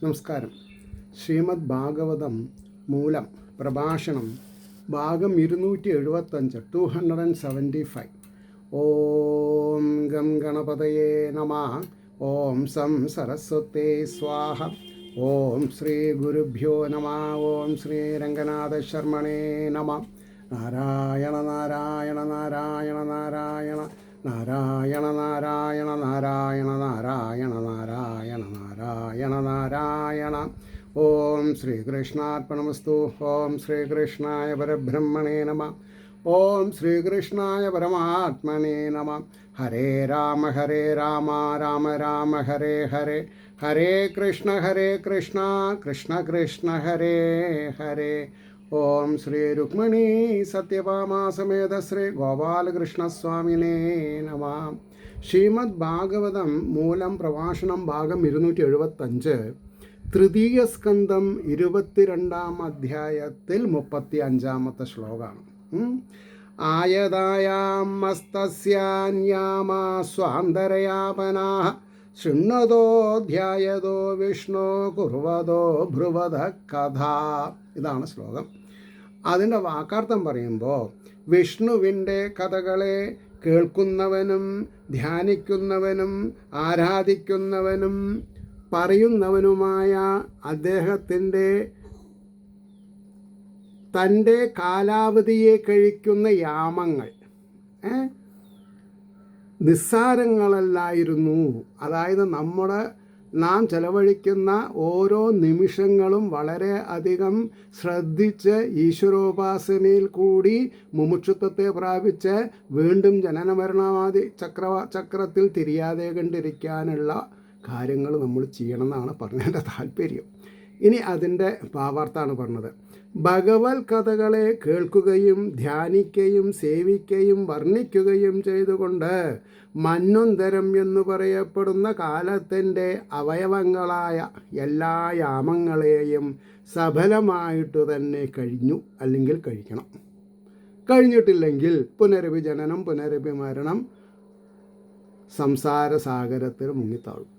നമസ്കാരം. ശ്രീമദ് ഭാഗവതം മൂലം പ്രഭാഷണം ഭാഗം 275 275. ഓം ഗം ഗണപതയേ നമഃ. ഓം സം സരസ്വതേ സ്വാഹ. ഓം ശ്രീ ഗുരുഭ്യോ നമഃ. ഓം ശ്രീ രംഗനാഥ ശർമ്മണേ നമഃ. നാരായണ നാരായണ നാരായണ നാരായണ നാരായണ നാരായണ നാരായണ നാരായണ നാരായണ നാരായണ നാരായണ. ഓം ശ്രീകൃഷ്ണാർപ്പണമസ്തു. ഓം ശ്രീകൃഷ്ണായ പരബ്രഹ്മണേ നമഃ. ഓം ശ്രീകൃഷ്ണായ പരമാത്മനേ നമഃ. ഹരേ രാമ രാമ രാമ ഹരേ ഹരേ. ഹരേ കൃഷ്ണ കൃഷ്ണ കൃഷ്ണ ഹരേ ഹരേ. ഓം ശ്രീ രുക്മിണീ സത്യഭാമാ സമേത ശ്രീ ഗോപാലകൃഷ്ണസ്വാമിനേ നമഃ. ശ്രീമദ് ഭാഗവതം മൂലം പ്രഭാഷണം ഭാഗം 275, തൃതീയ സ്കന്ധം 22-ാം അധ്യായത്തിൽ 35-ാമത്തെ ശ്ലോകമാണ്. ആയതായാം മസ്തസ്യാന്യാമാ സ്വാന്തരയാപനാഃ ശൃണ്വതോധ്യായതോ വിഷ്ണു കുർവതോ ഭ്രുവത കഥ. ഇതാണ് ശ്ലോകം. അതിൻ്റെ വാക്കാർത്ഥം പറയുമ്പോൾ, വിഷ്ണുവിൻ്റെ കഥകളെ കേൾക്കുന്നവനും ധ്യാനിക്കുന്നവനും ആരാധിക്കുന്നവനും പറയുന്നവനുമായ അദ്ദേഹത്തിൻ്റെ തൻ്റെ കാലാവധിയെ കഴിക്കുന്ന യാമങ്ങൾ നിസ്സാരങ്ങളല്ലായിരുന്നു. അതായത് നാം ചെലവഴിക്കുന്ന ഓരോ നിമിഷങ്ങളും വളരെ അധികം ശ്രദ്ധിച്ച് ഈശ്വരോപാസനയിൽ കൂടി മുമുക്ഷുത്വത്തെ പ്രാപിച്ച് വീണ്ടും ജനനമരണാദി ചക്രത്തിൽ തിരിയാതെ കണ്ടിരിക്കാനുള്ള കാര്യങ്ങൾ നമ്മൾ ചെയ്യണമെന്നാണ് പറഞ്ഞതിൻ്റെ താല്പര്യം. ഇനി അതിൻ്റെ ഭാവാർത്ഥാണ് പറഞ്ഞത്. ഭഗവത് കഥകളെ കേൾക്കുകയും ധ്യാനിക്കുകയും സേവിക്കുകയും വർണ്ണിക്കുകയും ചെയ്തുകൊണ്ട് മന്വന്തരം എന്നു പറയപ്പെടുന്ന കാലത്തിൻ്റെ അവയവങ്ങളായ എല്ലാ യാമങ്ങളെയും സഫലമായിട്ട് തന്നെ കഴിഞ്ഞു, അല്ലെങ്കിൽ കഴിക്കണം. കഴിഞ്ഞിട്ടില്ലെങ്കിൽ പുനരഭി ജനനം പുനരഭി മരണം സംസാര സാഗരത്തിൽ മുങ്ങിത്താഴും.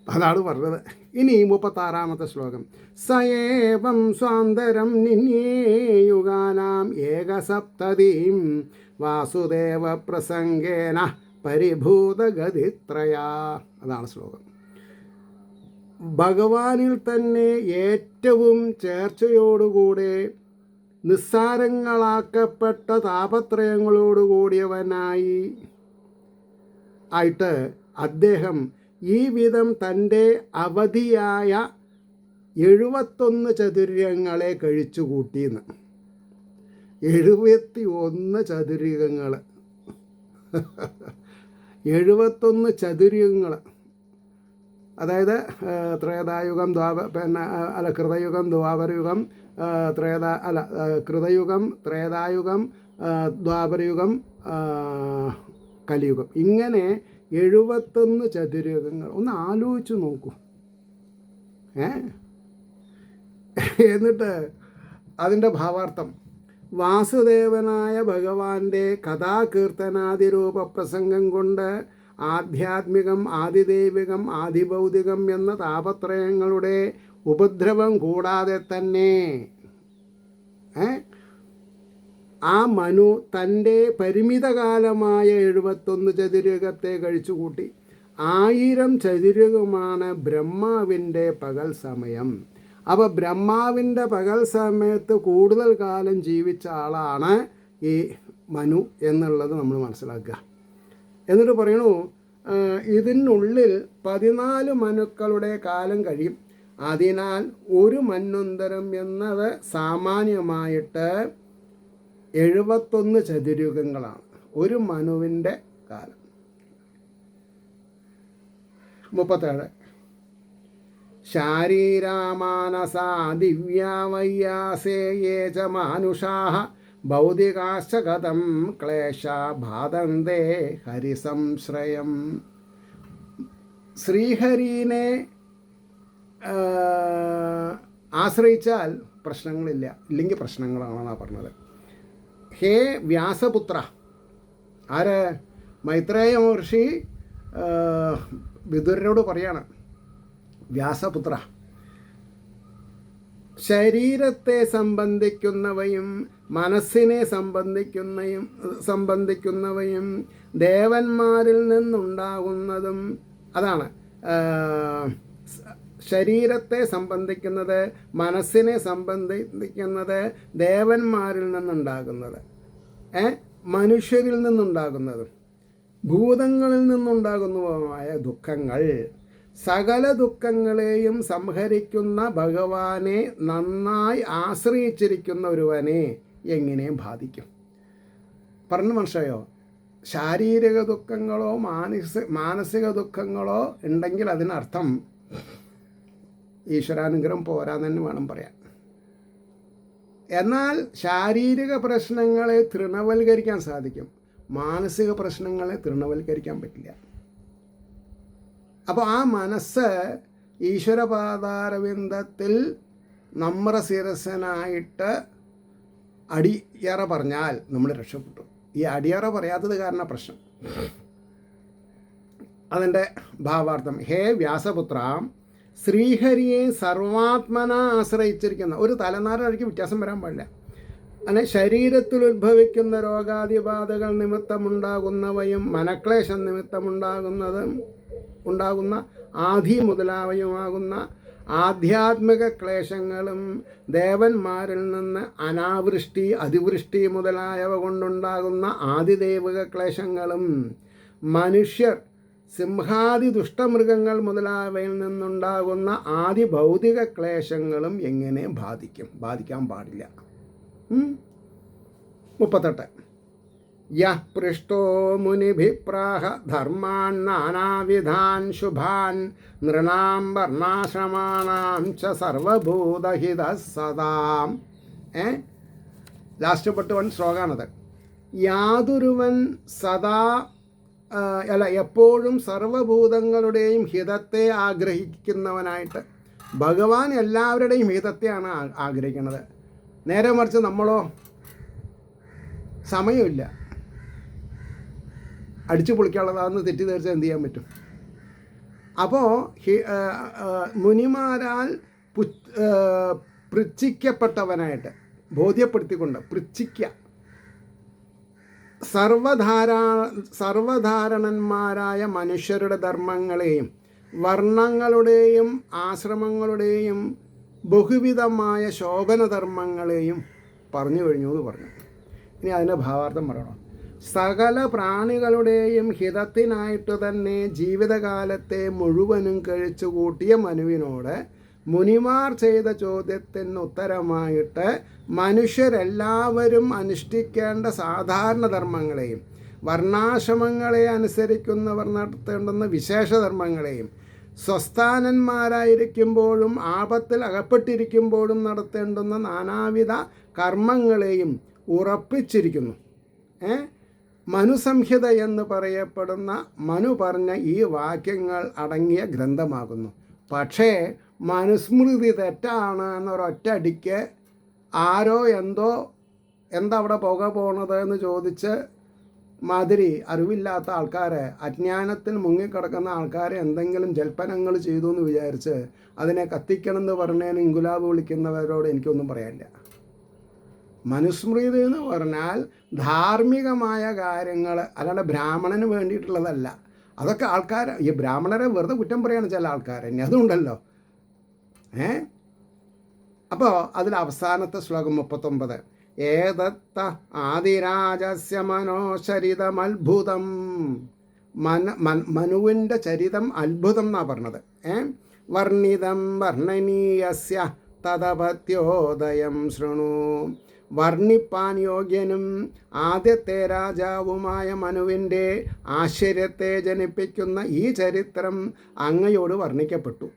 അതാണ് പറഞ്ഞത്. ഇനി 36-ാമത്തെ ശ്ലോകം. സയേവം സ്വാന്തരം നിന്യേ യുഗാനാം ഏകസപ്തതിം വാസുദേവ പ്രസംഗേന പരിഭൂതഗതിത്രയാ. അതാണ് ശ്ലോകം. ഭഗവാനിൽ തന്നെ ഏറ്റവും ചേർച്ചയോടുകൂടെ നിസ്സാരങ്ങളാക്കപ്പെട്ട താപത്രയങ്ങളോടുകൂടിയവനായി ആയിട്ട് അദ്ദേഹം ഈ വിധം തൻ്റെ അവധിയായ 71 ചതുര്യങ്ങളെ കഴിച്ചുകൂട്ടിയെന്ന്. 71 ചതുര്യങ്ങൾ 71 ചതുര്യങ്ങൾ. അതായത് ത്രേതായുഗം കൃതയുഗം ദ്വാപരയുഗം കൃതയുഗം ത്രേതായുഗം ദ്വാപരയുഗം കലിയുഗം. ഇങ്ങനെ 71 ചതുരയുഗങ്ങൾ. ഒന്ന് ആലോചിച്ച് നോക്കൂ. എന്നിട്ട് അതിൻ്റെ ഭാവാർത്ഥം, വാസുദേവനായ ഭഗവാന്റെ കഥാകീർത്തനാദിരൂപ പ്രസംഗം കൊണ്ട് ആധ്യാത്മികം ആദിദൈവികം ആദിഭൗതികം എന്ന താപത്രയങ്ങളുടെ ഉപദ്രവം കൂടാതെ തന്നെ ആ മനു തൻ്റെ പരിമിതകാലമായ 71 ചതുരയുഗത്തെ കഴിച്ചുകൂട്ടി. 1000 ചതുരയുഗമാണ് ബ്രഹ്മാവിൻ്റെ പകൽ സമയം. അപ്പോൾ ബ്രഹ്മാവിൻ്റെ പകൽ സമയത്ത് കൂടുതൽ കാലം ജീവിച്ച ആളാണ് ഈ മനു എന്നുള്ളത് നമ്മൾ മനസ്സിലാക്കുക. എന്നിട്ട് പറയണു, ഇതിനുള്ളിൽ 14 മനുക്കളുടെ കാലം കഴിയും. അതിനാൽ ഒരു മന്വന്തരം എന്നത് സാമാന്യമായിട്ട് 71 ചതുരയുഗങ്ങളാണ് ഒരു മനുവിൻ്റെ കാലം. 37. ശാരീരാമാനസാ ദിവ്യാവയ്യാസേ യേ ച മാനുഷാഃ ഭൗതികാശ്ച കഥം ക്ലേശാ ബാധന്തേ ഹരിസംശ്രയം. ശ്രീഹരിനെ ആശ്രയിച്ചാൽ പ്രശ്നങ്ങളില്ല, ഇല്ലെങ്കിൽ പ്രശ്നങ്ങളാണെന്നാണ് പറഞ്ഞത്. ഹേ വ്യാസപുത്ര, ആര്? മൈത്രേയ മഹർഷി വിദുരനോട് പറയാണ്, വ്യാസപുത്ര, ശരീരത്തെ മനസ്സിനെ സംബന്ധിക്കുന്നവയും ദേവന്മാരിൽ നിന്നുണ്ടാകുന്നതും. അതാണ് ശരീരത്തെ സംബന്ധിക്കുന്നത്, മനസ്സിനെ സംബന്ധിക്കുന്നത്, ദേവന്മാരിൽ നിന്നുണ്ടാകുന്നത്, മനുഷ്യരിൽ നിന്നുണ്ടാകുന്നതും ഭൂതങ്ങളിൽ നിന്നുണ്ടാകുന്നതുമായ ദുഃഖങ്ങൾ, സകല ദുഃഖങ്ങളെയും സംഹരിക്കുന്ന ഭഗവാനെ നന്നായി ആശ്രയിച്ചിരിക്കുന്ന ഒരുവനെ എങ്ങനെ ബാധിക്കും? പറഞ്ഞു മനസ്സിലായോ? ശാരീരിക ദുഃഖങ്ങളോ മാനസിക ദുഃഖങ്ങളോ ഉണ്ടെങ്കിൽ അതിനർത്ഥം ഈശ്വരാനുഗ്രഹം പോരാന്ന് തന്നെ വേണം പറയാൻ. എന്നാൽ ശാരീരിക പ്രശ്നങ്ങളെ തൃണവൽക്കരിക്കാൻ സാധിക്കും, മാനസിക പ്രശ്നങ്ങളെ തൃണവൽക്കരിക്കാൻ പറ്റില്ല. അപ്പോൾ ആ മനസ്സ് ഈശ്വരപാദാരവിന്ദത്തിൽ നമ്മുടെ ശിരസനായിട്ട് അടിയറ പറഞ്ഞാൽ നമ്മൾ രക്ഷപ്പെട്ടു. ഈ അടിയറ പറയാത്തത് കാരണം പ്രശ്നം. അതിൻ്റെ ഭാവാർത്ഥം: ഹേ വ്യാസപുത്ര, ശ്രീഹരിയെ സർവാത്മന ആശ്രയിച്ചിരിക്കുന്ന ഒരു തലനാരിഴയ്ക്ക് വ്യത്യാസം വരാൻ പാടില്ല. അങ്ങനെ ശരീരത്തിൽ ഉത്ഭവിക്കുന്ന രോഗാദിബാധകൾ നിമിത്തമുണ്ടാകുന്നവയും മനക്ലേശം ഉണ്ടാകുന്ന ആദി മുതലായവയുമാകുന്ന ആധ്യാത്മിക ക്ലേശങ്ങളും ദേവന്മാരിൽ നിന്ന് അനാവൃഷ്ടി, അതിവൃഷ്ടി മുതലായവ കൊണ്ടുണ്ടാകുന്ന ആദിദൈവിക ക്ലേശങ്ങളും മനുഷ്യർ, സിംഹാദി ദുഷ്ടമൃഗങ്ങൾ മുതലായവയിൽ നിന്നുണ്ടാകുന്ന ആദി ഭൗതിക ക്ലേശങ്ങളും എങ്ങനെ ബാധിക്കാൻ പാടില്ല. 38. യഃ പൃഷ്ടോ മുനിഭിപ്രാഹ ധർമാൻ നാനാവിധാൻ ശുഭാൻ നൃണാം വർണ്ണാശ്രമാണാം ച സർവഭൂതഹിതഃ സദാം. ലാസ്റ്റ് പെട്ട് 1 ശ്ലോകാണത്. യാതൊരുവൻ എപ്പോഴും സർവഭൂതങ്ങളുടെയും ഹിതത്തെ ആഗ്രഹിക്കുന്നവനായിട്ട്. ഭഗവാൻ എല്ലാവരുടെയും ഹിതത്തെയാണ് ആഗ്രഹിക്കുന്നത്. നേരെ മറിച്ച് നമ്മളോ സമയമില്ല, അടിച്ചു പൊളിക്കാനുള്ളതാണെന്ന് തെറ്റിദ്ധരിച്ചാൽ എന്ത് ചെയ്യാൻ പറ്റും? അപ്പോൾ മുനിമാരാൽ പൃച്ഛിക്കപ്പെട്ടവനായിട്ട് ബോധ്യപ്പെടുത്തിക്കൊണ്ട് സർവധാരണന്മാരായ മനുഷ്യരുടെ ധർമ്മങ്ങളെയും വർണ്ണങ്ങളുടെയും ആശ്രമങ്ങളുടെയും ബഹുവിധമായ ശോഭനധർമ്മങ്ങളെയും പറഞ്ഞു കഴിഞ്ഞു എന്ന് പറഞ്ഞു. ഇനി അതിൻ്റെ ഭാവാർത്ഥം പറയണം. സകല പ്രാണികളുടെയും ഹിതത്തിനായിട്ട് തന്നെ ജീവിതകാലത്തെ മുഴുവനും കഴിച്ചു കൂട്ടിയ മനുവിനോട് മുനിമാർ ചെയ്ത ചോദ്യത്തിന് ഉത്തരമായിട്ട് മനുഷ്യരെല്ലാവരും അനുഷ്ഠിക്കേണ്ട സാധാരണ ധർമ്മങ്ങളെയും വർണ്ണാശ്രമങ്ങളെ അനുസരിക്കുന്നവർ നടത്തേണ്ടുന്ന വിശേഷധർമ്മങ്ങളെയും സ്വസ്ഥാനന്മാരായിരിക്കുമ്പോഴും ആപത്തിൽ അകപ്പെട്ടിരിക്കുമ്പോഴും നടത്തേണ്ടുന്ന നാനാവിധ കർമ്മങ്ങളെയും ഉറപ്പിച്ചിരിക്കുന്നു. മനുസംഹിത എന്ന് പറയപ്പെടുന്ന മനു പറഞ്ഞ ഈ വാക്യങ്ങൾ അടങ്ങിയ ഗ്രന്ഥമാകുന്നു. പക്ഷേ മനുസ്മൃതി തെറ്റാണ് എന്നൊരൊറ്റയടിക്ക് ആരോ എന്താ അവിടെ പോകണത് എന്ന് ചോദിച്ച് മാതിരി അറിവില്ലാത്ത ആൾക്കാരെ, അജ്ഞാനത്തിൽ മുങ്ങിക്കിടക്കുന്ന ആൾക്കാരെ എന്തെങ്കിലും ജൽപ്പനങ്ങൾ ചെയ്തു എന്ന് വിചാരിച്ച് അതിനെ കത്തിക്കണം എന്ന് പറഞ്ഞതിന് ഇൻകുലാബ് വിളിക്കുന്നവരോട് എനിക്കൊന്നും പറയാനില്ല. മനുസ്മൃതി എന്ന് പറഞ്ഞാൽ ധാർമ്മികമായ കാര്യങ്ങൾ, അല്ലാണ്ട് ബ്രാഹ്മണന് വേണ്ടിയിട്ടുള്ളതല്ല. അതൊക്കെ ഈ ബ്രാഹ്മണരെ വെറുതെ കുറ്റം പറയാണ് ചില ആൾക്കാർ, ഇനി അതുണ്ടല്ലോ. അപ്പോൾ അതിൽ അവസാനത്തെ ശ്ലോകം 39. ഏതത്ത ആദിരാജസ്യ മനോചരിതമത്ഭുതം. മനുവിൻ്റെ ചരിതം അത്ഭുതം എന്നാണ് പറഞ്ഞത്. വർണ്ണിതം വർണ്ണനീയസ്യ തദപത്യോദയം ശൃണു. വർണ്ണിപ്പാൻ യോഗ്യനും ആദ്യത്തെ രാജാവുമായ മനുവിൻ്റെ ആശ്ചര്യത്തെ ജനിപ്പിക്കുന്ന ഈ ചരിത്രം അങ്ങയോട് വർണ്ണിക്കപ്പെട്ടു.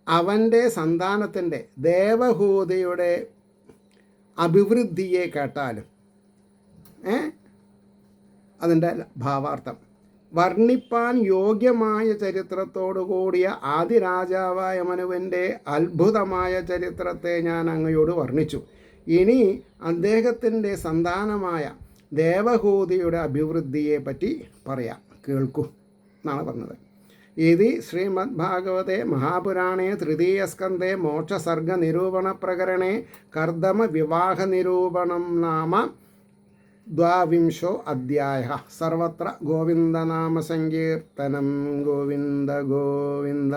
അവൻ്റെ സന്താനത്തിൻ്റെ ദേവഹൂതിയുടെ അഭിവൃദ്ധിയെ കേട്ടാലും. അതിൻ്റെ ഭാവാർത്ഥം: വർണ്ണിപ്പാൻ യോഗ്യമായ ചരിത്രത്തോടു കൂടിയ ആദിരാജാവായ മനുവിൻ്റെ അത്ഭുതമായ ചരിത്രത്തെ ഞാൻ അങ്ങയോട് വർണ്ണിച്ചു. ഇനി അദ്ദേഹത്തിൻ്റെ സന്താനമായ ദേവഹൂതിയുടെ അഭിവൃദ്ധിയെ പറ്റി പറയാം, കേൾക്കൂ എന്നാണ് പറഞ്ഞത്. ഇതി ശ്രീമദ്ഭാഗവതേ മഹാപുരാണേ തൃതീയസ്കന്ധേ മോക്ഷസർഗനിരൂപണപ്രകരണേ കർദമവിവാഹനിരൂപണം നാമ 12 അധ്യായഃ. സർവത്ര ഗോവിന്ദനാമസങ്കീർത്തനം. ഗോവിന്ദ ഗോവിന്ദ.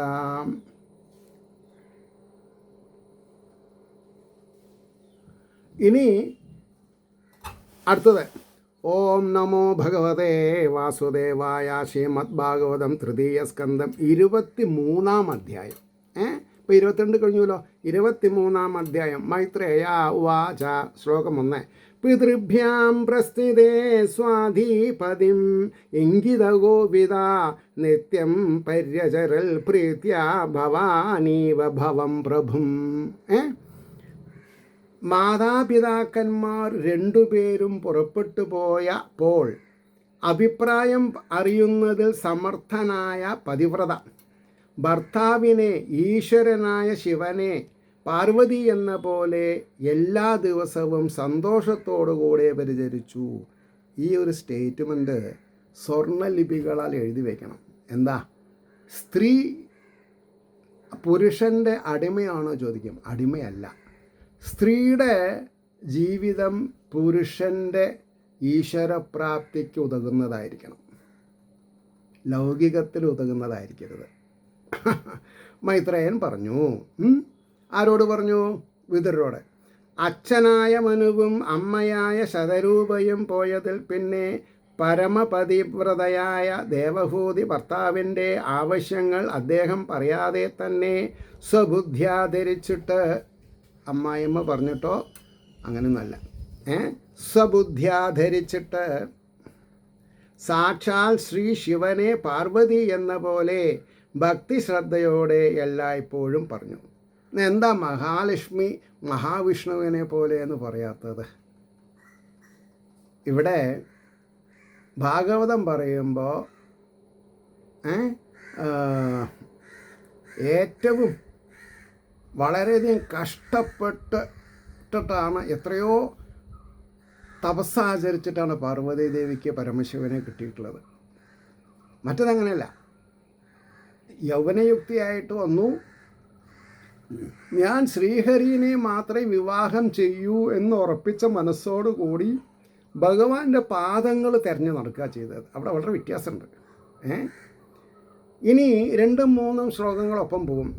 ഇനി അടുത്തത് ഓം നമോ ഭഗവതേ വാസുദേവായ. ശ്രീമദ്ഭാഗവതം തൃതീയസ്കന്ധം 23-ാം അധ്യായം. ഇപ്പോൾ 22 കഴിഞ്ഞല്ലോ. 23-ാം അധ്യായം. മൈത്രേയ ഉവാച. ശ്ലോകം 1. പിതൃഭ്യാം പ്രസ്ഥിതേ സ്വാധീപതിം ഇംഗിതഗോപിത നിത്യം പര്യചരൽ പ്രീത്യാ ഭവാനീവ ഭവം പ്രഭും. മാതാപിതാക്കന്മാർ രണ്ടുപേരും പുറപ്പെട്ടു പോയപ്പോൾ അഭിപ്രായം അറിയുന്നതിൽ സമർത്ഥനായ പതിവ്രത ഭർത്താവിനെ, ഈശ്വരനായ ശിവനെ പാർവതി എന്ന പോലെ എല്ലാ ദിവസവും സന്തോഷത്തോടുകൂടെ പരിചരിച്ചു. ഈ ഒരു സ്റ്റേറ്റ്മെൻറ്റ് സ്വർണ്ണലിപികളാൽ എഴുതി വയ്ക്കണം. എന്താ? സ്ത്രീ പുരുഷൻ്റെ അടിമയാണോ ചോദിക്കും. അടിമയല്ല. സ്ത്രീയുടെ ജീവിതം പുരുഷൻ്റെ ഈശ്വരപ്രാപ്തിക്ക് ഉതകുന്നതായിരിക്കണം, ലൗകികത്തിൽ ഉതകുന്നതായിരിക്കരുത്. മൈത്രേയൻ പറഞ്ഞു. ആരോട് പറഞ്ഞു? വിതുരരോട്. അച്ഛനായ മനുവും അമ്മയായ ശതരൂപയും പോയതിൽ പിന്നെ പരമപതിവ്രതയായ ദേവഹൂതി ഭർത്താവിൻ്റെ ആവശ്യങ്ങൾ അദ്ദേഹം പറയാതെ തന്നെ സ്വബുദ്ധ്യാധരിച്ചിട്ട്, അമ്മായിയമ്മ പറഞ്ഞിട്ടോ അങ്ങനെയൊന്നല്ല, സ്വബുദ്ധ്യാധരിച്ചിട്ട് സാക്ഷാൽ ശ്രീ ശിവനെ പാർവതി എന്ന പോലെ ഭക്തിശ്രദ്ധയോടെ എല്ലായ്പ്പോഴും പറഞ്ഞു. എന്താ മഹാലക്ഷ്മി മഹാവിഷ്ണുവിനെ പോലെ എന്ന് പറയാത്തത്? ഇവിടെ ഭാഗവതം പറയുമ്പോൾ ഏറ്റവും വളരെയധികം കഷ്ടപ്പെട്ടിട്ടാണ്, എത്രയോ തപസ്സാചരിച്ചിട്ടാണ് പാർവതി ദേവിക്ക് പരമശിവനെ കിട്ടിയിട്ടുള്ളത്. മറ്റതങ്ങനെയല്ല. യൗവനയുക്തിയായിട്ട് വന്നു, ഞാൻ ശ്രീഹരിനെ മാത്രമേ വിവാഹം ചെയ്യൂ എന്ന് ഉറപ്പിച്ച മനസ്സോടുകൂടി ഭഗവാന്റെ പാദങ്ങൾ തിരഞ്ഞു നടക്കുക ചെയ്തത്. അവിടെ വളരെ വ്യത്യാസമുണ്ട്. ഇനി 2-3 ശ്ലോകങ്ങളൊപ്പം പോവും.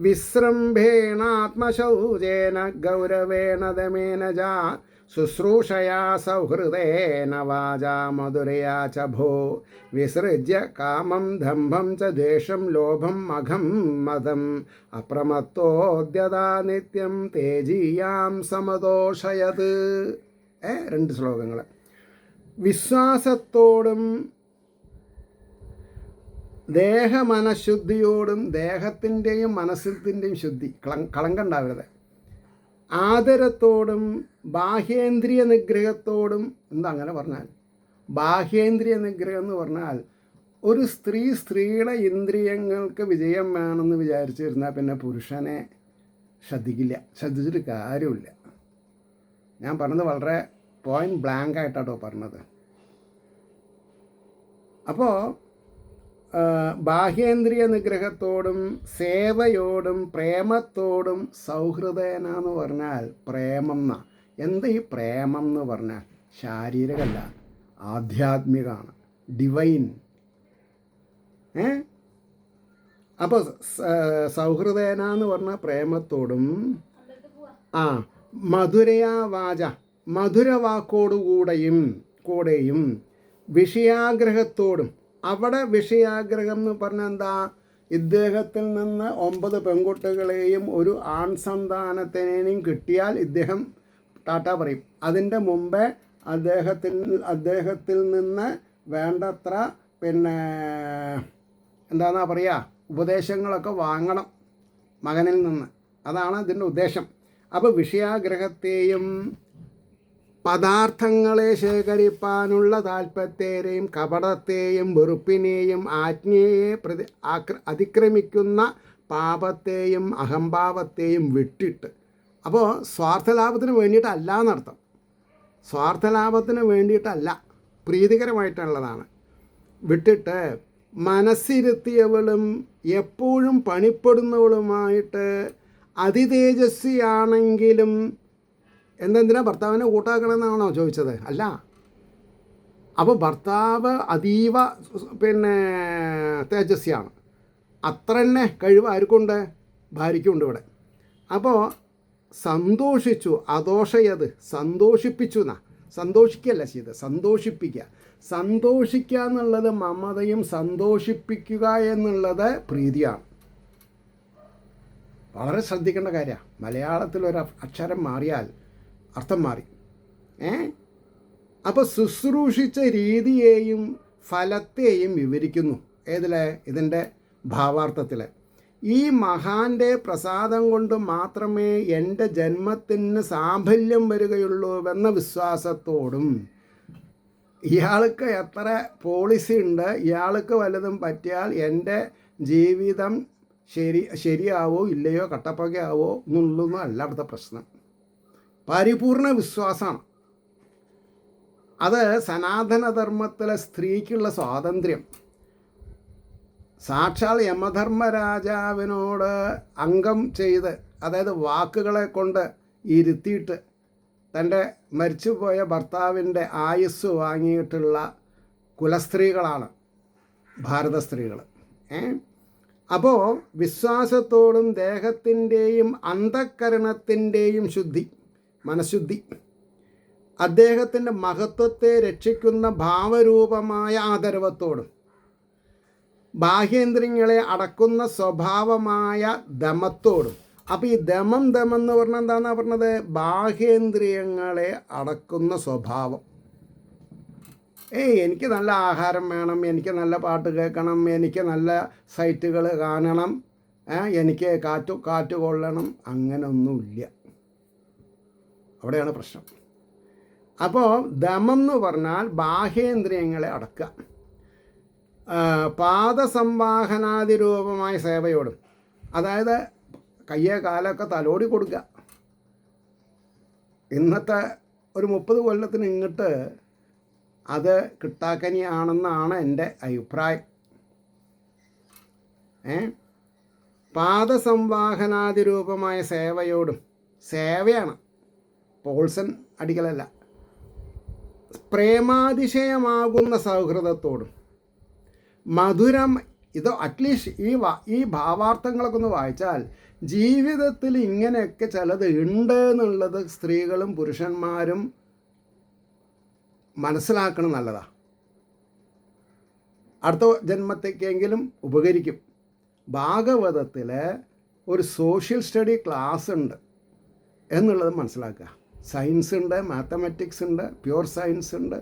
വിശ്രംഭേണ ആത്മശൗചേന ഗൗരവേണ ദമേന ച ശുശ്രൂഷയാ സൗഹൃദേന വാചാ മധുരയാ ച ഭോ വിസൃജ്യ കാമം ദംഭം ച ദ്വേഷം ലോഭം മഘം മദം അപ്രമത്തോദ്യതാ നിത്യം തേജീയാം സമദോഷയത്. 2 ശ്ലോകങ്ങൾ. വിശ്വാസത്തോടും ദേഹമനഃശുദ്ധിയോടും, ദേഹത്തിൻ്റെയും മനസ്സിൻ്റെയും ശുദ്ധി, കളങ്കം ഉണ്ടാവരുത്, ആദരത്തോടും ബാഹ്യേന്ദ്രിയ നിഗ്രഹത്തോടും. എന്താ അങ്ങനെ പറഞ്ഞാൽ? ബാഹ്യേന്ദ്രിയ നിഗ്രഹം എന്ന് പറഞ്ഞാൽ ഒരു സ്ത്രീയുടെ ഇന്ദ്രിയങ്ങൾക്ക് വിജയം വേണമെന്ന് വിചാരിച്ചിരുന്നാൽ പിന്നെ പുരുഷനെ ശ്രദ്ധിച്ചിട്ട് കാര്യമില്ല. ഞാൻ പറഞ്ഞത് വളരെ പോയിന്റ് ബ്ലാങ്ക് ആയിട്ടാട്ടോ പറഞ്ഞത്. അപ്പോൾ ബാഹ്യേന്ദ്രിയ നിഗ്രഹത്തോടും സേവയോടും പ്രേമത്തോടും സൗഹൃദേന എന്ന് പറഞ്ഞാൽ പ്രേമം എന്നാ. എന്താ ഈ പ്രേമം എന്ന് പറഞ്ഞാൽ? ശാരീരികമല്ല, ആധ്യാത്മികമാണ്, ഡിവൈൻ. അപ്പോൾ സൗഹൃദേന എന്ന് പറഞ്ഞാൽ പ്രേമത്തോടും, മധുരയാ വാച, മധുരവാക്കോടുകൂടെയും വിഷയാഗ്രഹത്തോടും. അവിടെ വിഷയാഗ്രഹം എന്ന് പറഞ്ഞാൽ എന്താ? ഇദ്ദേഹത്തിൽ നിന്ന് 9 പെൺകുട്ടികളെയും ഒരു ആൺ സന്താനത്തിനെയും കിട്ടിയാൽ ഇദ്ദേഹം ടാറ്റ പറയും. അതിൻ്റെ മുമ്പേ അദ്ദേഹത്തിൽ നിന്ന് വേണ്ടത്ര എന്താണെന്നാ പറയുക, ഉപദേശങ്ങളൊക്കെ വാങ്ങണം മകനിൽ നിന്ന്. അതാണ് ഇതിൻ്റെ ഉദ്ദേശം. അപ്പോൾ വിഷയാഗ്രഹത്തെയും പദാർത്ഥങ്ങളെ ശേഖരിപ്പാനുള്ള താല്പര്യത്തെയും കപടത്തെയും വെറുപ്പിനെയും ആജ്ഞയെ അതിക്രമിക്കുന്ന പാപത്തെയും അഹംഭാവത്തെയും വിട്ടിട്ട്, അപ്പോൾ സ്വാർത്ഥലാഭത്തിന് വേണ്ടിയിട്ടല്ല എന്നർത്ഥം. സ്വാർത്ഥലാഭത്തിന് വേണ്ടിയിട്ടല്ല, പ്രീതികരമായിട്ടുള്ളതാണ്. വിട്ടിട്ട് മനസ്സിരുത്തിയവളും എപ്പോഴും പണിപ്പെടുന്നവളുമായിട്ട് അതിതേജസ്വിയാണെങ്കിലും എന്തെന്തിനാ ഭർത്താവിനെ കൂട്ടാക്കണമെന്നാണോ ചോദിച്ചത്? അല്ല. അപ്പോൾ ഭർത്താവ് അതീവ തേജസ്വിയാണ്. അത്ര തന്നെ കഴിവ് ആർക്കുണ്ട്? ഭാര്യയ്ക്കുണ്ട് ഇവിടെ. അപ്പോൾ സന്തോഷിച്ചു, അതോഷയത് സന്തോഷിപ്പിച്ചു എന്നാ. സന്തോഷിക്കുകയല്ല ചെയ്ത്, സന്തോഷിപ്പിക്കുക. സന്തോഷിക്കുക എന്നുള്ളത് മമതയും, സന്തോഷിപ്പിക്കുക എന്നുള്ളത് പ്രീതിയാണ്. വളരെ ശ്രദ്ധിക്കേണ്ട കാര്യമാണ്. മലയാളത്തിലൊരു അക്ഷരം മാറിയാൽ അർത്ഥം മാറി. അപ്പോൾ ശുശ്രൂഷിച്ച രീതിയെയും ഫലത്തെയും വിവരിക്കുന്നു. ഏതിലെ? ഇതിൻ്റെ ഭാവാർത്ഥത്തിൽ. ഈ മഹാൻ്റെ പ്രസാദം കൊണ്ട് മാത്രമേ എൻ്റെ ജന്മത്തിന് സാഫല്യം വരികയുള്ളൂവെന്ന വിശ്വാസത്തോടും, ഇയാൾക്ക് എത്ര പോളിസി ഉണ്ട്, ഇയാൾക്ക് വല്ലതും പറ്റിയാൽ എൻ്റെ ജീവിതം ശരിയാവോ ഇല്ലയോ, കട്ടപ്പകയാവോ എന്നുള്ളതൊന്നും അല്ല അവിടുത്തെ പ്രശ്നം. പരിപൂർണ വിശ്വാസമാണ്. അത് സനാതനധർമ്മത്തിലെ സ്ത്രീക്കുള്ള സ്വാതന്ത്ര്യം. സാക്ഷാൽ യമധർമ്മരാജാവിനോട് അംഗം ചെയ്ത്, അതായത് വാക്കുകളെ കൊണ്ട് ഇരുത്തിയിട്ട് തൻ്റെ മരിച്ചുപോയ ഭർത്താവിൻ്റെ ആയുസ് വാങ്ങിയിട്ടുള്ള കുലസ്ത്രീകളാണ് ഭാരത സ്ത്രീകൾ. അപ്പോൾ വിശ്വാസത്തോടും ദേഹത്തിൻ്റെയും അന്ധക്കരണത്തിൻ്റെയും ശുദ്ധി, മനഃശുദ്ധി, അദ്ദേഹത്തിൻ്റെ മഹത്വത്തെ രക്ഷിക്കുന്ന ഭാവരൂപമായ ആദരവത്തോടും, ബാഹ്യേന്ദ്രിയങ്ങളെ അടക്കുന്ന സ്വഭാവമായ ദമത്തോടും. അപ്പോൾ ഈ ദമം എന്ന് പറഞ്ഞാൽ എന്താണെന്നാണ് പറഞ്ഞത്? ബാഹ്യേന്ദ്രിയങ്ങളെ അടക്കുന്ന സ്വഭാവം. എനിക്ക് നല്ല ആഹാരം വേണം, എനിക്ക് നല്ല പാട്ട് കേൾക്കണം, എനിക്ക് നല്ല സൈറ്റുകൾ കാണണം, എനിക്ക് കാറ്റ് കൊള്ളണം, അങ്ങനെയൊന്നുമില്ല. അവിടെയാണ് പ്രശ്നം. അപ്പോൾ ദമം എന്ന് പറഞ്ഞാൽ ബാഹ്യേന്ദ്രിയങ്ങളെ അടക്കുക. പാദസംവാഹനാദിരൂപമായ സേവയോടും, അതായത് കയ്യെ കാലൊക്കെ തലോടി കൊടുക്കുക. ഇന്നത്തെ ഒരു 30 കൊല്ലത്തിന് ഇങ്ങോട്ട് അത് കിട്ടാക്കനിയാണെന്നാണ് എൻ്റെ അഭിപ്രായം. പാദസംവാഹനാദിരൂപമായ സേവയോടും, സേവയാണ്, പോൾസൺ അടിക്കലല്ല, പ്രേമാതിശയമാകുന്ന സൗഹൃദത്തോടും, മധുരം. ഇത് അറ്റ്ലീസ്റ്റ് ഈ ഭാവാർത്ഥങ്ങളൊക്കെ ഒന്ന് വായിച്ചാൽ ജീവിതത്തിൽ ഇങ്ങനെയൊക്കെ ചിലത് ഉണ്ട് എന്നുള്ളത് സ്ത്രീകളും പുരുഷന്മാരും മനസ്സിലാക്കണം. നല്ലതാണ്. അടുത്ത ജന്മത്തേക്കെങ്കിലും ഉപകരിക്കും. ഭാഗവതത്തിൽ ഒരു സോഷ്യൽ സ്റ്റഡി ക്ലാസ് ഉണ്ട് എന്നുള്ളത് മനസ്സിലാക്കുക. സയൻസ് ഉണ്ട്, മാത്തമാറ്റിക്സ് ഉണ്ട്, പ്യുവർ സയൻസ് ഉണ്ട്,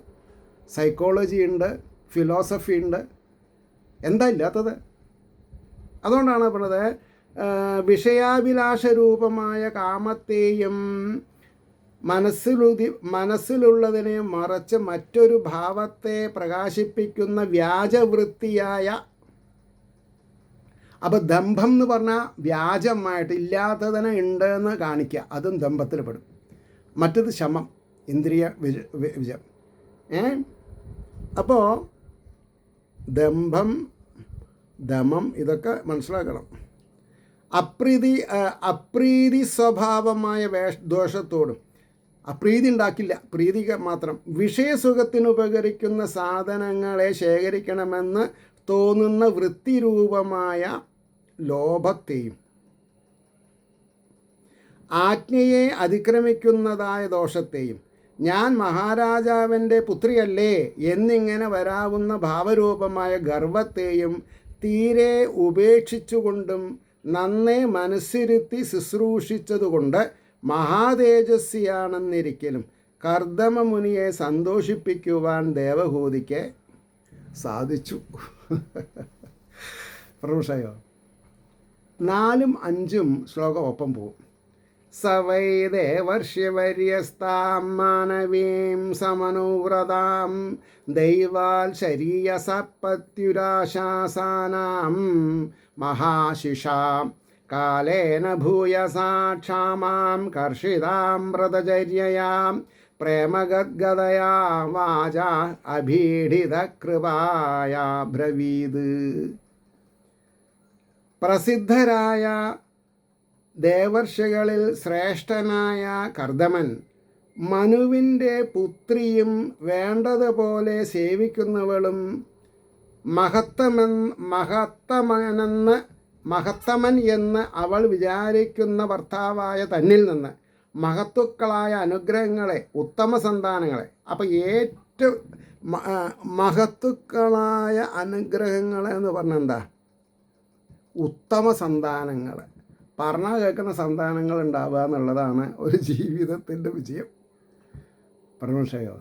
സൈക്കോളജി ഉണ്ട്, ഫിലോസഫി ഉണ്ട്. എന്താ ഇല്ലാത്തത്? അതുകൊണ്ടാണ് പറഞ്ഞത്, വിഷയാഭിലാഷരൂപമായ കാമത്തെയും മനസ്സിലുള്ളതിനെ മറച്ച് മറ്റൊരു ഭാവത്തെ പ്രകാശിപ്പിക്കുന്ന വ്യാജവൃത്തിയായ. അപ്പോൾ ദമ്പം എന്ന് പറഞ്ഞാൽ വ്യാജമായിട്ട് ഇല്ലാത്തതിനെ ഉണ്ടെന്ന് കാണിക്കുക, അതും ദമ്പത്തിൽ പെടും. മറ്റത് ശമം, ഇന്ദ്രിയ വിജയം. അപ്പോൾ ദമം ഇതൊക്കെ മനസ്സിലാക്കണം. അപ്രീതി സ്വഭാവമായ ദോഷത്തോടും, അപ്രീതി ഉണ്ടാക്കില്ല, പ്രീതി മാത്രം. വിഷയസുഖത്തിനുപകരിക്കുന്ന സാധനങ്ങളെ ശേഖരിക്കണമെന്ന് തോന്നുന്ന വൃത്തിരൂപമായ ലോഭത്തെയും, ആജ്ഞയെ അതിക്രമിക്കുന്നതായ ദോഷത്തെയും, ഞാൻ മഹാരാജാവിൻ്റെ പുത്രിയല്ലേ എന്നിങ്ങനെ വരാവുന്ന ഭാവരൂപമായ ഗർവത്തെയും തീരെ ഉപേക്ഷിച്ചുകൊണ്ടും നന്നേ മനസ്സിരുത്തി ശുശ്രൂഷിച്ചതുകൊണ്ട് മഹാതേജസ്വിയാണെന്നിരിക്കലും കർദമമുനിയെ സന്തോഷിപ്പിക്കുവാൻ ദേവഹൂതിക്ക് സാധിച്ചു. പ്രഭുഷയോ 4ഉം 5ഉം ശ്ലോകം ഒപ്പം പോകും. സവൈ ദേവർഷ്യവര്യസ്താം മാനവീം സമനുവ്രതാം ദൈവാൽ ശരീയസപ്പത്യുരാശാസാനാം മഹാശിഷാം കാലേന ഭൂയസാ ക്ഷാമാം കർഷിതാം വ്രതചര്യയാം പ്രേമഗദ്ഗതയാ വാച അഭീഡിത കൃപായ ബ്രവീത്. പ്രസിദ്ധരായ ദേവർഷികളിൽ ശ്രേഷ്ഠനായ കർദമൻ മനുവിൻ്റെ പുത്രിയും വേണ്ടതുപോലെ സേവിക്കുന്നവളും മഹത്തമൻ എന്ന് അവൾ വിചാരിക്കുന്ന ഭർത്താവായ തന്നിൽ നിന്ന് മഹത്തുക്കളായ അനുഗ്രഹങ്ങളെ, ഉത്തമ സന്താനങ്ങളെ, അപ്പോൾ ഏറ്റവും മഹത്തുക്കളായ അനുഗ്രഹങ്ങളെ എന്ന് പറഞ്ഞാൽ എന്താ? ഉത്തമ സന്താനങ്ങൾ, പറഞ്ഞാൽ കേൾക്കുന്ന സന്താനങ്ങൾ ഉണ്ടാവുക എന്നുള്ളതാണ് ഒരു ജീവിതത്തിൻ്റെ വിജയം. പ്രമോഷയോ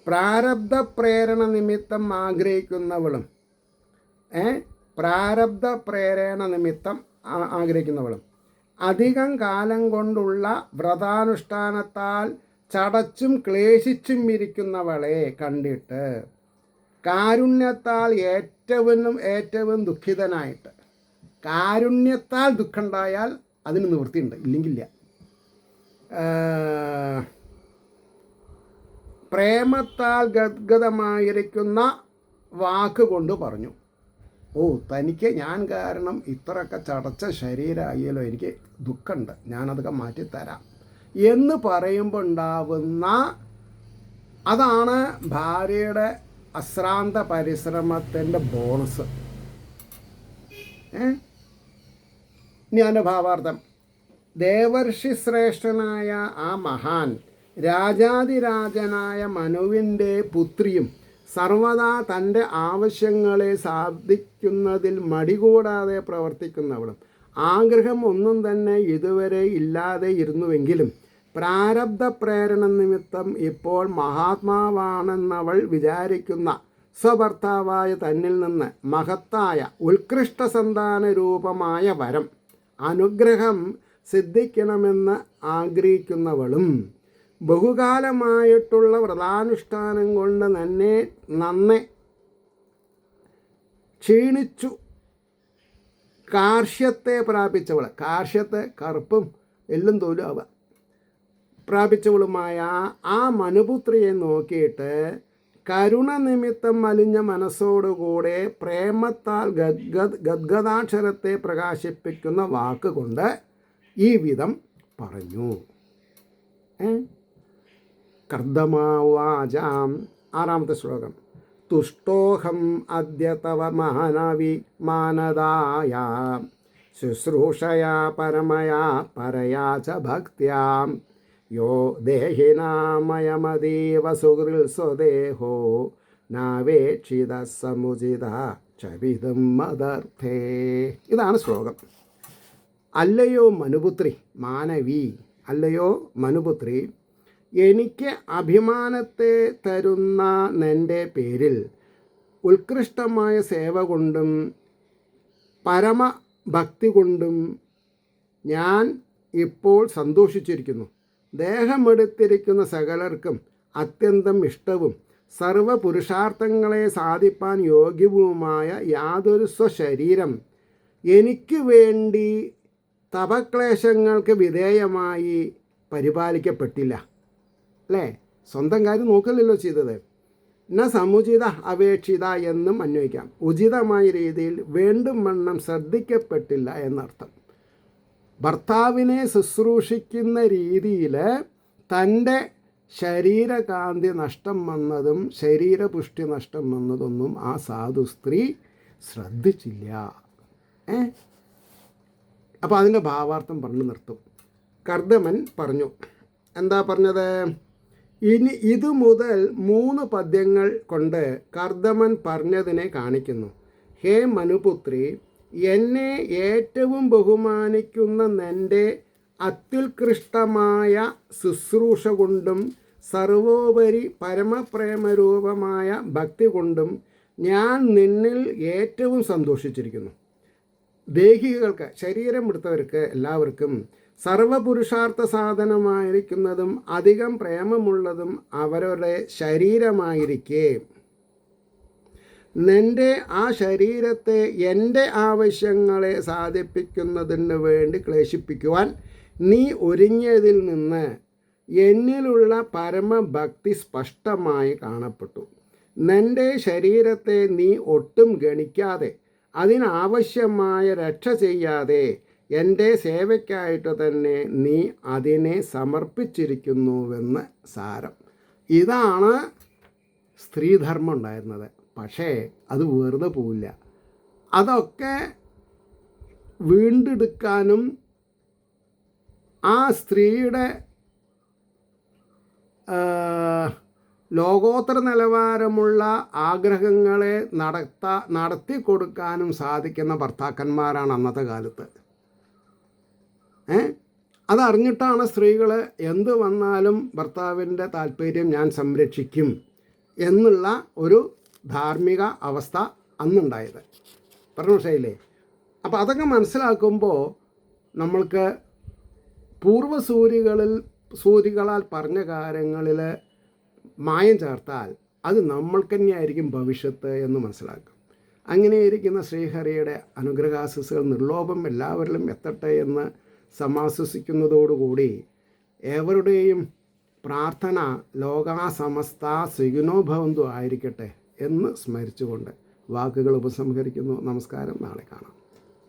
പ്രാരബ്ധ പ്രേരണ നിമിത്തം ആഗ്രഹിക്കുന്നവളും പ്രാരബ്ധ പ്രേരണ നിമിത്തം ആഗ്രഹിക്കുന്നവളും അധികം കാലം കൊണ്ടുള്ള വ്രതാനുഷ്ഠാനത്താൽ ചടച്ചും ക്ലേശിച്ചും ഇരിക്കുന്നവളെ കണ്ടിട്ട് കാരുണ്യത്താൽ ഏറ്റവും ദുഃഖിതനായിട്ട്, കാരുണ്യത്താൽ ദുഃഖമുണ്ടായാൽ അതിന് നിവൃത്തിയുണ്ട്, ഇല്ലെങ്കില്ല. പ്രേമത്താൽ ഗദ്ഗതമായിരിക്കുന്ന വാക്കുകൊണ്ട് പറഞ്ഞു, ഓ തനിക്ക് ഞാൻ കാരണം ഇത്രയൊക്കെ ചടച്ച ശരീരമായാലോ, എനിക്ക് ദുഃഖമുണ്ട്, ഞാനതൊക്കെ മാറ്റിത്തരാം എന്ന് പറയുമ്പോൾ ഉണ്ടാവുന്ന അതാണ് ഭാര്യയുടെ അശ്രാന്ത പരിശ്രമത്തിൻ്റെ ബോണസ്. ഇനി അതിൻ്റെ ഭാവാർത്ഥം, ദേവർഷി ശ്രേഷ്ഠനായ ആ മഹാൻ രാജാതിരാജനായ മനുവിൻ്റെ പുത്രിയും സർവദാ തൻ്റെ ആവശ്യങ്ങളെ സാധിക്കുന്നതിൽ മടികൂടാതെ പ്രവർത്തിക്കുന്നവളും ആഗ്രഹം ഒന്നും തന്നെ ഇതുവരെ ഇല്ലാതെ ഇരുന്നുവെങ്കിലും പ്രാരബ്ധ പ്രേരണ നിമിത്തം ഇപ്പോൾ മഹാത്മാവാണെന്നവൾ വിചാരിക്കുന്ന സ്വഭർത്താവായ തന്നിൽ നിന്ന് മഹത്തായ ഉത്കൃഷ്ട സന്താന രൂപമായ വരം അനുഗ്രഹം സിദ്ധിക്കണമെന്ന് ആഗ്രഹിക്കുന്നവളും ബഹുകാലമായിട്ടുള്ള വ്രതാനുഷ്ഠാനം കൊണ്ട് നന്നെ ക്ഷീണിച്ചു കാർഷ്യത്തെ പ്രാപിച്ചവൾ, കാർഷ്യത്തെ കറുപ്പും എല്ലും തോലും ആവുക പ്രാപിച്ചവളുമായ ആ മനുപുത്രിയെ നോക്കിയിട്ട് കരുണ നിമിത്തം അലിഞ്ഞ മനസ്സോടുകൂടെ പ്രേമത്താൽ ഗദ്ഗദാക്ഷരത്തെ പ്രകാശിപ്പിക്കുന്ന വാക്കുകൊണ്ട് ഈ വിധം പറഞ്ഞു. കർദമാവാചാം 6ാമത്തെ ശ്ലോകം. തുഷ്ടോഹം അദ്യ തവ മാനദായ ശുശ്രൂഷയാ പരമയാ പരയാ ച ഭക്ത്യാം യോ ദേഹിനാമയമതീവ സുഹൃൽ സ്വദേഹോ നാവേക്ഷിത സമുചിത ചവിതം മദർത്ഥേ. ഇതാണ് ശ്ലോകം. അല്ലയോ മനുപുത്രി, മാനവി, അല്ലയോ മനുപുത്രി, എനിക്ക് അഭിമാനത്തെ തരുന്ന നിൻ്റെ പേരിൽ ഉത്കൃഷ്ടമായ സേവ കൊണ്ടും പരമഭക്തി കൊണ്ടും ഞാൻ ഇപ്പോൾ സന്തോഷിച്ചിരിക്കുന്നു. ദേഹമെടുത്തിരിക്കുന്ന സകലർക്കും അത്യന്തം ഇഷ്ടവും സർവപുരുഷാർത്ഥങ്ങളെ സാധിപ്പാൻ യോഗ്യവുമായ യാതൊരു സ്വശരീരം എനിക്ക് വേണ്ടി തപക്ലേശങ്ങൾക്ക് വിധേയമായി പരിപാലിക്കപ്പെട്ടില്ല. അല്ലേ? സ്വന്തം കാര്യം നോക്കലല്ലോ ചെയ്തത്. ന സമുചിത അപേക്ഷിത എന്നും അന്വയിക്കാം. ഉചിതമായ രീതിയിൽ വേണ്ടും വണ്ണം ശ്രദ്ധിക്കപ്പെട്ടില്ല എന്നർത്ഥം. ഭർത്താവിനെ ശുശ്രൂഷിക്കുന്ന രീതിയിൽ തൻ്റെ ശരീരകാന്തി നഷ്ടം വന്നതും ശരീരപുഷ്ടി നഷ്ടം വന്നതൊന്നും ആ സാധു സ്ത്രീ ശ്രദ്ധിച്ചില്ല. അപ്പോൾ അതിൻ്റെ ഭാവാർത്ഥം പറഞ്ഞു നിർത്തും. കർദമൻ പറഞ്ഞു, എന്താ പറഞ്ഞത്? ഇനി ഇതു മുതൽ 3 പദ്യങ്ങൾ കൊണ്ട് കർദമൻ പറഞ്ഞതിനെ കാണിക്കുന്നു. ഹേ മനുപുത്രി, എന്നെ ഏറ്റവും ബഹുമാനിക്കുന്ന നിൻ്റെ അത്യുത്കൃഷ്ടമായ ശുശ്രൂഷ കൊണ്ടും സർവോപരി പരമപ്രേമരൂപമായ ഭക്തി കൊണ്ടും ഞാൻ നിന്നിൽ ഏറ്റവും സന്തോഷിച്ചിരിക്കുന്നു. ദേഹികൾക്ക്, ശരീരം എടുത്തവർക്ക് എല്ലാവർക്കും സർവപുരുഷാർത്ഥ സാധനമായിരിക്കുന്നതും അധികം പ്രേമമുള്ളതും അവരുടെ ശരീരമായിരിക്കെ നിൻ്റെ ആ ശരീരത്തെ എൻ്റെ ആവശ്യങ്ങളെ സാധിപ്പിക്കുന്നതിന് വേണ്ടി ക്ലേശിപ്പിക്കുവാൻ നീ ഒരുങ്ങിയതിൽ നിന്ന് എന്നിലുള്ള പരമഭക്തി സ്പഷ്ടമായി കാണപ്പെട്ടു. നിൻ്റെ ശരീരത്തെ നീ ഒട്ടും ഗണിക്കാതെ അതിനാവശ്യമായ രക്ഷ ചെയ്യാതെ എൻ്റെ സേവയ്ക്കായിട്ട് തന്നെ നീ അതിനെ സമർപ്പിച്ചിരിക്കുന്നുവെന്ന് സാരം. ഇതാണ് സ്ത്രീധർമ്മം ഉണ്ടായിരുന്നത്. പക്ഷേ അത് വെറുതെ പോവില്ല. അതൊക്കെ വീണ്ടെടുക്കാനും ആ സ്ത്രീയുടെ ലോകോത്തര നിലവാരമുള്ള ആഗ്രഹങ്ങളെ നടത്തി കൊടുക്കാനും സാധിക്കുന്ന ഭർത്താക്കന്മാരാണ് അന്നത്തെ കാലത്ത്. അതറിഞ്ഞിട്ടാണ് സ്ത്രീകൾ എന്ത് വന്നാലും ഭർത്താവിൻ്റെ താല്പര്യം ഞാൻ സംരക്ഷിക്കും എന്നുള്ള ഒരു ധാർമ്മിക അവസ്ഥ അന്നുണ്ടായത്. പറഞ്ഞു മനസ്സിലായില്ലേ? അപ്പോൾ അതൊക്കെ മനസ്സിലാക്കുമ്പോൾ നമ്മൾക്ക് പൂർവ്വസൂരികളാൽ പറഞ്ഞ കാര്യങ്ങളിൽ മായം ചേർത്താൽ അത് നമ്മൾക്ക് തന്നെയായിരിക്കും ഭവിഷ്യത്ത് എന്ന് മനസ്സിലാക്കും. അങ്ങനെയിരിക്കുന്ന ശ്രീഹരിയുടെ അനുഗ്രഹാശിസുകൾ നിർലോഭം എല്ലാവരിലും എത്തട്ടെ എന്ന് സമാശ്വസിക്കുന്നതോടുകൂടി ഏവരുടെയും പ്രാർത്ഥന ലോകാസമസ്ത സുഖിനോ ഭവന്തു ആയിരിക്കട്ടെ എന്ന് സ്മരിച്ചുകൊണ്ട് വാക്കുകൾ ഉപസംഹരിക്കുന്നു. നമസ്കാരം. നാളെ കാണാം.